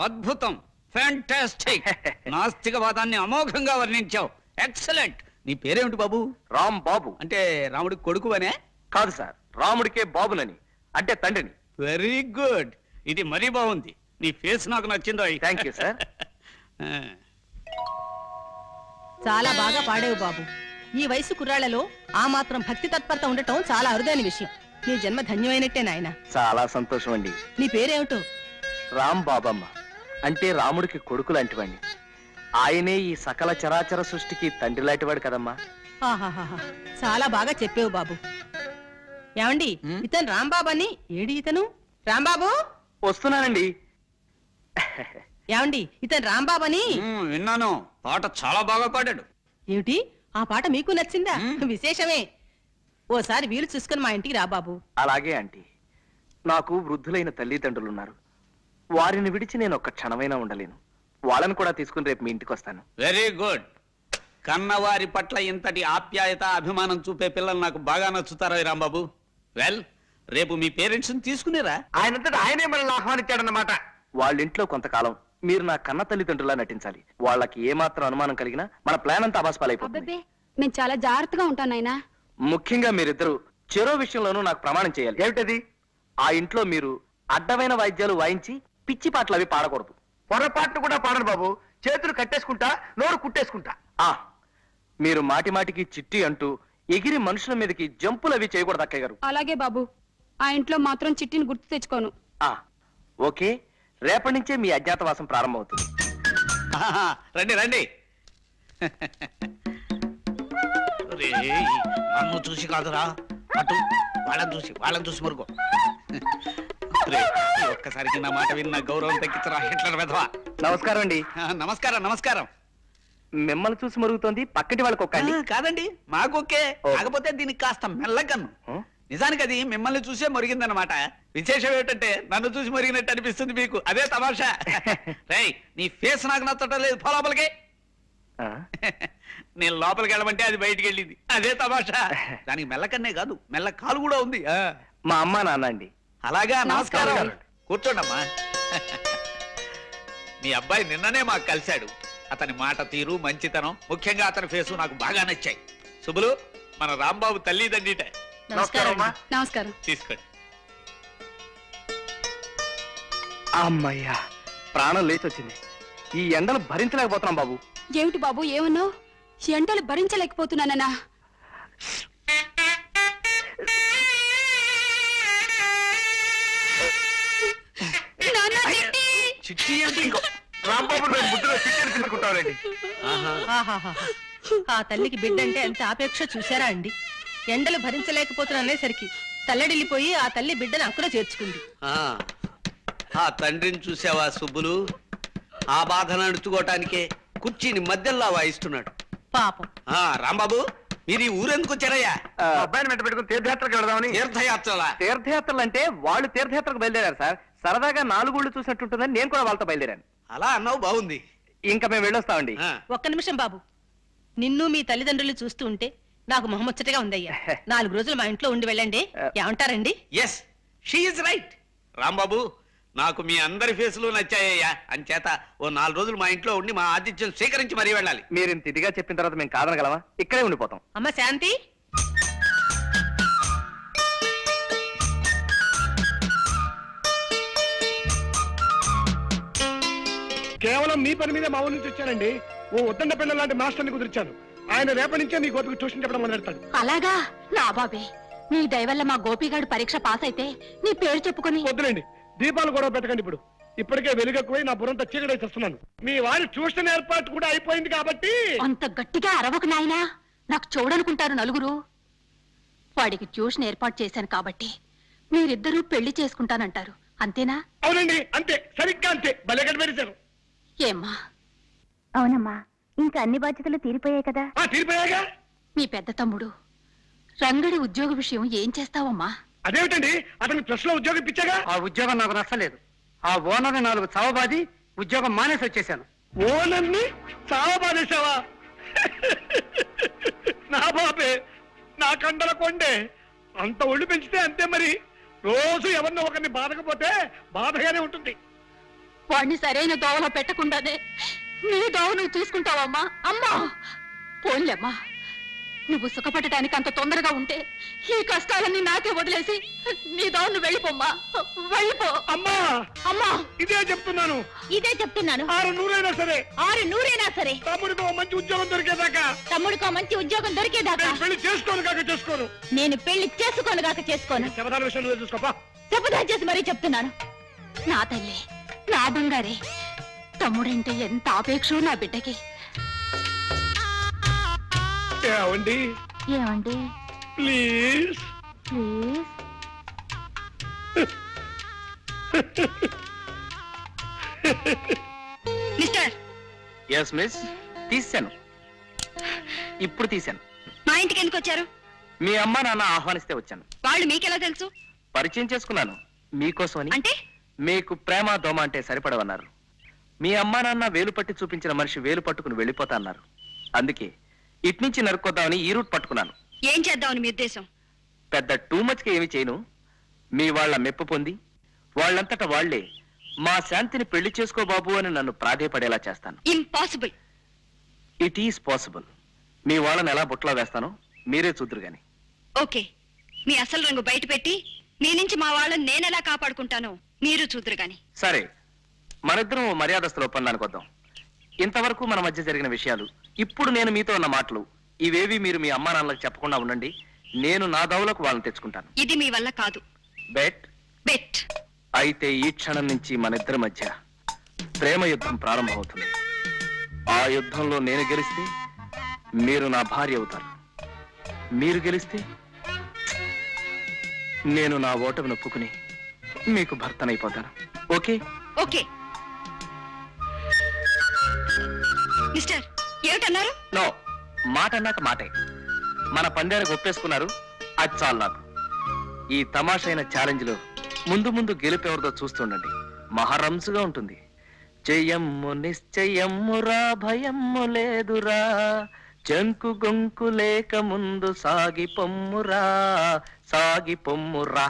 అద్భుతం, fantastic. నాస్తికవాదాన్ని అమోఘంగా వర్ణించావు. Excellent. నీ పేరేమిటి బాబు? రామ్ బాబు. అంటే రాముడికి కొడుకు అనే? కాదు సార్, రాముడికే బాబునని, అంటే తండ్రిని. Very good. ఇది మరీ బాగుంది. నీ ఫేస్ నాకు నచ్చిందో. Thank you sir. చాలా బాగా పాడేవు బాబు. ఈ వయసు కుర్రాళ్లలో ఆ మాత్రం భక్తి తత్పరత ఉండటం చాలా అరుదైన విషయం. నీ జన్మ ధన్యమైనట్టే నాయన. చాలా సంతోషం అండి. నీ పేరేమిటో? రామ్ బాబమ్మ, అంటే రాముడికి కొడుకు లాంటివాడిని. ఆయనే ఈ సకల చరాచర సృష్టికి తండ్రి లాంటివాడు కదమ్మా. ఆహాహా, చాలా బాగా చెప్పేవు బాబు. ఏమండి, ఇతను రాంబాబు అని. ఏడి ఇతను? రాంబాబు వస్తున్నానండి. ఏమండి, ఇతను రాంబాబు అని. విన్నాను. పాట చాలా బాగా పాడాడు. ఏమిటి, ఆ పాట మీకు నచ్చిందా? విశేషమే. ఓసారి వీలు చూసుకుని మా ఇంటికి రా బాబు. అలాగే ఆంటీ. నాకు వృద్ధులైన తల్లిదండ్రులున్నారు. వారిని విడిచి నేను ఒక్క క్షణమైనా ఉండలేను. వాళ్ళని కూడా తీసుకుని రేపు మీ ఇంటికి వస్తాను. Very good. కన్నవారి పట్ల ఇంతటి ఆప్యాయత, అభిమానం చూపే పిల్లలు నాకు బాగా నచ్చుతారా రాంబాబు? వెల్, రేపు మీ పేరెంట్స్ తీసుకునేరా? ఆయనంతటా ఆయనే మనల్ని ఆహ్వానించాడన్నమాట. వాళ్ళ ఇంట్లో కొంతకాలం మీరు నా కన్న తల్లిదండ్రులా నటించాలి. వాళ్ళకి ఏమాత్రం అనుమానం కలిగినా మన ప్లాన్ అంతా అబాస్పాలైపోతుంది. నేను చాలా జాగ్రత్తగా ఉంటాను నాయనా. ముఖ్యంగా మీరిద్దరు చెరో విషయంలోనూ నాకు ప్రమాణం చేయాలి. ఏమిటది? ఆ ఇంట్లో మీరు అడ్డమైన వాయిద్యాలు వాయించి పిచ్చి పాటలు అవి పాడకూడదు. పొరపాట్లు కూడా పాడను బాబు. చేతులు కట్టేసుకుంటా, నోరు కుట్టేసుకుంటా. మీరు మాటి మాటికి చిట్టి అంటూ ఎగిరి మనుషుల మీదకి జంపులు అవి చేయకూడదు అక్కయ్య గారు. అలాగే బాబు. ఆ ఇంట్లో మాత్రం చిట్టిని గుర్తు తెచ్చుకోను. ఓకే, రేపటి నుంచే మీ అజ్ఞాతవాసం ప్రారంభమవుతుంది. రండి రండి. నన్ను చూసి కాదురా, అటు వాళ్ళని చూసి మరుగో. ఒక్కసారికి నా మాట విన్న గౌరవం తగ్గించరా హిట్లర్ వెధవా. నమస్కారం అండి. నమస్కారం నమస్కారం. మిమ్మల్ని చూసి మరుగుతోంది, పక్కటి వాళ్ళకి ఒక్కండి. కాదండి, మాకొకే. కాకపోతే దీనికి కాస్త మెల్లకన్ను. నిజానికి అది మిమ్మల్ని చూసే మరిగిందనమాట. విశేషం ఏమిటంటే నన్ను చూసి మరిగినట్టు అనిపిస్తుంది మీకు. అదే తమాషా. రేయ్, నీ ఫేస్ నాకు నచ్చటం లేదు. పో లోపలికి. నేను లోపలికి వెళ్ళమంటే అది బయటికి వెళ్ళింది. అదే తమాషా. దానికి మెల్లకన్నే కాదు, మెల్ల కాలు కూడా ఉంది. మా అమ్మ నాన్న అండి. అలాగా, నమస్కారం. కూర్చోండమ్మా. మీ అబ్బాయి నిన్ననే మాకు కలిశాడు. అతని మాట తీరు, మంచితనం, ముఖ్యంగా అతని ఫేసు నాకు బాగా నచ్చాయి. శుభులు, మన రాంబాబు తల్లిదండ్రిట. నమస్కారం. తీసుకోండి. అమ్మయ్యా, ప్రాణం లేచి వచ్చింది. ఈ ఎండలు భరించలేకపోతున్నాం బాబు. ఏమిటి బాబు, ఏమన్నావు? ఎండలు భరించలేకపోతున్నానన్నా? చిట్టి అంటే రాంబాబు బుద్ధిలో చిట్టిని తీసుకుంటారండి. ఆ తల్లికి బిడ్డంటే ఎంత ఆపేక్ష చూసారా అండి. ఎండలు భరించలేకపోతున్నసరికి తల్లడిల్లిపోయి ఆ తల్లి బిడ్డను అక్కడ చేర్చుకుంది. ఆ తండ్రిని చూసావా సుబ్బులు? ఆ బాధను అణుచుకోవటానికే కుర్చీని మధ్యలో వాయిస్తున్నాడు పాపం. రాంబాబు, మీరు ఈ ఊరెందుకు వచ్చారయ్యా? అబ్బాయిని వెంట పెట్టుకుని తీర్థయాత్రకు వెళదామని. తీర్థయాత్రలు అంటే వాళ్ళు తీర్థయాత్రకు బయలుదేరారు సార్. సరదాగా 4 ఊళ్ళు చూసినట్టుంటుందని నేను కూడా వాళ్ళతో బయలుదేరాను. అలా అన్నావు, బాగుంది. ఇంకా మేము వెళ్ళొస్తామండి. ఒక్క నిమిషం బాబు. నిన్ను మీ తల్లిదండ్రులు చూస్తూ ఉంటే నాకు మొహముచ్చటగా ఉందయ్యా. 4 రోజులు మా ఇంట్లో ఉండి వెళ్ళండి. ఏమంటారండి? Yes, she is right. Rambabu, నాకు మీ అందరి ఫేసులు నచ్చాయ్యా. అంచేత ఓ 4 రోజులు మా ఇంట్లో ఉండి మా ఆతిథ్యం స్వీకరించి మరీ వెళ్ళాలి. మీరు ఇంత ఇదిగా చెప్పిన తర్వాత మేము కాదనగలమా? ఇక్కడే ఉండిపోతాం. అమ్మ శాంతి, కేవలం మీ పని మీద మా ఊరి నుంచి వచ్చానండి. ఓ ఉద్దండ పిల్లల లాంటి మాస్టర్ని కుదిర్చాను. ఆయన రేపటి నుంచే మీ గోపికి ట్యూషన్ చెప్పడం మొదలెడతాడు. అలాగా? నా బాబే, నీ దయవల్ల మా గోపిగాడు పరీక్ష పాస్ అయితే నీ పేరు చెప్పుకొని. వద్దులేండి, దీపాలు గొడవ పెట్టకండి. ఇప్పటికే వెలుగెక్కువై నా బుర్రంతా చీకటి చేస్తున్నాను. మీ వారి ట్యూషన్ ఏర్పాటు కూడా అయిపోయింది కాబట్టి. అంత గట్టిగా అరవకు నాయనా, నాకు చూడనుకుంటారు నలుగురు. వాడికి ట్యూషన్ ఏర్పాటు చేశాను కాబట్టి మీరిద్దరూ పెళ్లి చేసుకుంటానంటారు, అంతేనా? అవునండి, అంతే, సరిగ్గా అంతే. భలే కనిపెట్టారు. ఏమ్మా? అవునమ్మా, ఇంకా అన్ని బాధ్యతలు తీరిపోయాయి కదా. తీరిపోయాగా. మీ పెద్ద తమ్ముడు రంగడి ఉద్యోగ విషయం ఏం చేస్తావమ్మా? అదేమిటండి, అతనికి ప్రెస్ లో ఉద్యోగం ఇచ్చాగా. ఆ ఉద్యోగం నాకు నచ్చలేదు. ఆ ఓనర్ని 4 చావబాది ఉద్యోగం మానేసి వచ్చేసాను. ఓనర్ని చావబాదేశావా? నా బాబే, నా కండల కొండే. అంత ఒళ్ళు పెంచితే అంతే మరి. రోజు ఎవరినో ఒకరిని బాధకపోతే బాధగానే ఉంటుంది. వాడిని సరైన దోవలో పెట్టకుండానే నీ దోవ నువ్వు చూసుకుంటావమ్మా. అమ్మా పోన్లేమ్మా, నువ్వు సుఖపడటానికి అంత తొందరగా ఉంటే ఈ కష్టాలన్నీ నాకే వదిలేసి నీ దోవ నువ్వు వెళ్ళిపోమ్మా, వెళ్ళిపో. అమ్మా అమ్మా ఇదే చెప్తున్నాను, ఇదే చెప్తున్నాను. 600 సరే, 600 సరే, తమ్ముడికి ఓ మంచి ఉద్యోగం దొరికేదాకా తమ్ముడికో మంచి ఉద్యోగం దొరికేదాకా నేను పెళ్లి చేసుకోను కాక చేసుకోను. నేను పెళ్లి చేసుకోను గాక చేసుకోను. శబదాల విషయం నువ్వే చూసుకోపా. శపథం చేసి మరీ చెప్తున్నాను. నా తల్లి, నా బంగారే, తమ్ముడంటే ఎంత ఆపేక్షో నా బిడ్డకి. ఏమండి ఏమండి please please mister, yes miss, తీశాను, ఇప్పుడు తీశాను. మా ఇంటికి ఎందుకు వచ్చారు? మీ అమ్మ నాన్న ఆహ్వానిస్తే వచ్చాను. వాళ్ళు మీకెలా తెలుసు? పరిచయం చేసుకున్నాను మీకోసమని. అంటే మీకు ప్రేమ దోమ అంటే సరిపడవన్నారు. మీ అమ్మా నాన్న వేలు పట్టి చూపించిన మనిషి వేలు పట్టుకుని వెళ్ళిపోతా అన్నారు. అందుకే ఇట్నుంచి నరుక్కొద్దామని ఈ రూట్ పట్టుకున్నాను. ఏం చేద్దామని మీ ఉద్దేశం? పెద్ద టూ మచ్కి ఏమి చేయను. మీ వాళ్ళ మెప్పు పొంది వాళ్ళంతట వాళ్లే మా శాంతిని పెళ్లి చేసుకో బాబు అని నన్ను ప్రాధేయపడేలా చేస్తాను. ఇంపాసిబుల్. It is possible. మీ వాళ్ళని ఎలా బుట్టలో వేస్తానో మీరే చూద్దరు గాని. ఓకే, మీ అసలు రంగు బయట పెట్టి మీ నుంచి మా వాళ్ళని నేనెలా కాపాడుకుంటానో మీరు చూద్దరు గాని. సరే, మనిద్దరం ఓ మర్యాదస్తుల ఒప్పందానికి వద్దాం. ఇంతవరకు మన మధ్య జరిగిన విషయాలు, ఇప్పుడు నేను మీతో ఉన్న మాటలు, ఇవేవి మీరు మీ అమ్మా నాన్నలకు చెప్పకుండా ఉండండి. నేను నా దౌలకు వాళ్ళని తెచ్చుకుంటాను. ఇది మీ వల్ల కాదు. బెట్? బెట్. అయితే ఈ క్షణం నుంచి మన ఇద్దరి మధ్య ప్రేమ యుద్ధం ప్రారంభమవుతుంది. ఆ యుద్ధంలో నేను గెలిస్తే మీరు నా భార్య అవుతారు. మీరు గెలిస్తే నేను నా ఓటమిని ఒప్పుకుని మీకు భర్తనైపోతాను. ఓకే? ఓకే. మిస్టర్, ఏమిటన్నారు? నో, మాట అన్నాక మాటే. మన పందానికి ఒప్పేసుకున్నారు, అది చాలు నాకు. ఈ తమాషైన ఛాలెంజ్ లో ముందు ముందు గెలుపెవరిదో చూస్తుండండి. మహారంసుగా ఉంటుంది. జయమ్ము నిశ్చయమ్మురా, భయమ్ము లేదురా, జంకు గొంకు లేక ముందు సాగి పొమ్మురా, సాగి పొమ్మురా.